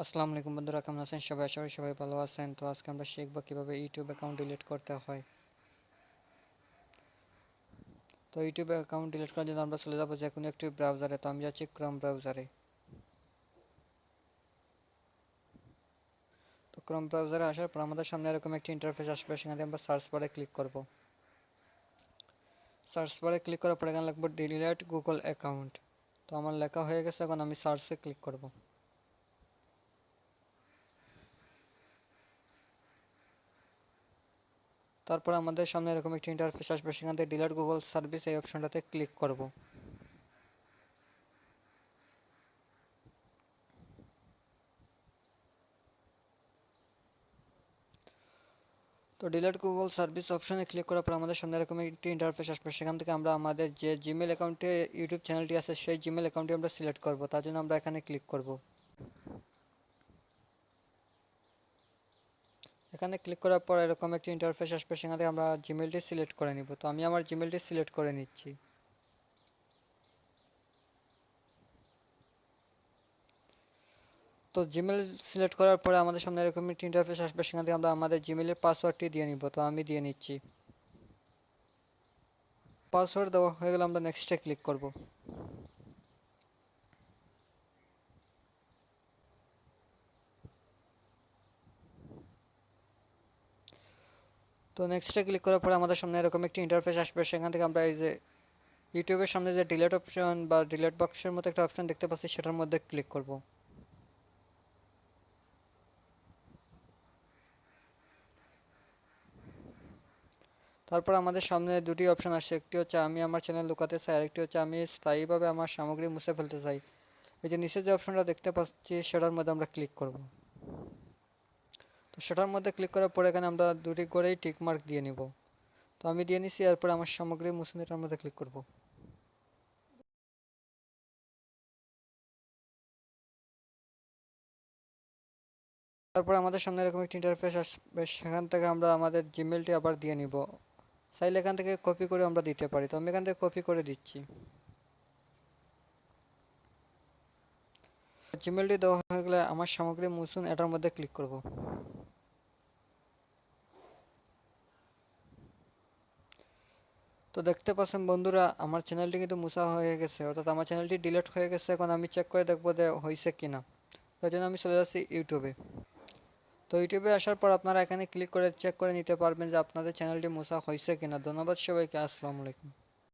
আসসালামু আলাইকুম বন্ধুরা, কেমন আছেন সবাই? আশা করি সবাই ভালো আছেন। তো আজকে আমরা শিখবো কিভাবে ইউটিউব অ্যাকাউন্ট ডিলিট করতে হয়। তো ইউটিউব অ্যাকাউন্ট ডিলিট করার জন্য আমরা চলে যাবো যে কোনো একটি ব্রাউজারে। তো আমি যাচ্ছি ক্রোম ব্রাউজারে। তো ক্রোম ব্রাউজারে আসার পর আমাদের সামনে এরকম একটি ইন্টারফেস আসবে, সেখানে আমরা সার্চ বারে ক্লিক করব। সার্চ বারে ক্লিক করার পর এখানে লিখবো ডিলিট গুগল অ্যাকাউন্ট। তো আমার লেখা হয়ে গেছে, এখন আমি সার্চে ক্লিক করব। তারপর আমাদের সামনে এরকম একটি ইন্টারফেস আসবে, সেখান থেকে ডিলিট গুগল সার্ভিস এই অপশনটাতে ক্লিক করব। তো ডিলিট গুগল সার্ভিস অপশনে ক্লিক করার পর আমাদের সামনে এরকম একটি ইন্টারফেস আসবে, সেখান থেকে আমরা আমাদের যে জিমেল অ্যাকাউন্টে ইউটিউব চ্যানেলটি আছে সেই জিমেল অ্যাকাউন্টটি আমরা সিলেক্ট করব। তার জন্য আমরা এখানে ক্লিক করব। এখানে ক্লিক করার পর এরকম একটি ইন্টারফেস আসবে, সেখান থেকে আমরা জিমেলটি সিলেক্ট করে নিব। তো আমি আমার জিমেলটি সিলেক্ট করে নিচ্ছি। তো জিমেল সিলেক্ট করার পরে আমাদের সামনে এরকম একটি ইন্টারফেস আসবে, সেখান থেকে আমরা আমাদের জিমেলের পাসওয়ার্ডটি দিয়ে নিব। তো আমি দিয়ে নিচ্ছি। পাসওয়ার্ড দেওয়া হয়ে গেলে আমরা নেক্সটে ক্লিক করব। তো নেক্সটে ক্লিক করার পরে আমাদের সামনে এরকম একটি ইন্টারফেস আসবে, সেখান থেকে আমরা এই যে ইউটিউবের সামনে যে ডিলেট অপশন বা ডিলেট বক্সের মতো একটা অপশন দেখতে পাচ্ছি, সেটার মধ্যে ক্লিক করব। তারপর আমাদের সামনে দুটি অপশন আসছে, একটি হচ্ছে আমি আমার চ্যানেল লুকাতে চাই, আরেকটি হচ্ছে আমি স্থায়ীভাবে আমার সামগ্রী মুছে ফেলতে চাই। এই যে নিচে যে অপশনটা দেখতে পাচ্ছি, সেটার মধ্যে আমরা ক্লিক করব। তো সেটার মধ্যে ক্লিক করার পরে এখানে আমরা দুটি করেই টিক মার্ক দিয়ে নিব। তো আমি দিয়ে নিছি, এরপর আমার সামগ্রী মুছে এটার মধ্যে ক্লিক করব। তারপর আমাদের সামনে এরকম একটি ইন্টারফেস আসবে, সেখান থেকে আমরা আমাদের জিমেলটি আবার দিয়ে নিব। চাইলে এখান থেকে কপি করে আমরা দিতে পারি। তো আমি এখান থেকে কপি করে দিচ্ছি। জিমেলটি দেওয়া হয়ে গেলে আমার সামগ্রী মুছুন এটার মধ্যে ক্লিক করব। তো দেখতে পাচ্ছেন বন্ধুরা, আমার চ্যানেলটি কিন্তু মুছা হয়ে গেছে, অর্থাৎ আমার চ্যানেলটি ডিলিট হয়ে গেছে। এখন আমি চেক করে দেখবো যে হয়েছে কিনা। তাই জন্য আমি চলে যাচ্ছি ইউটিউবে। তো ইউটিউবে আসার পর আপনারা এখানে ক্লিক করে চেক করে নিতে পারবেন যে আপনাদের চ্যানেলটি মুছা হয়েছে কিনা। ধন্যবাদ সবাইকে। আসসালামু আলাইকুম।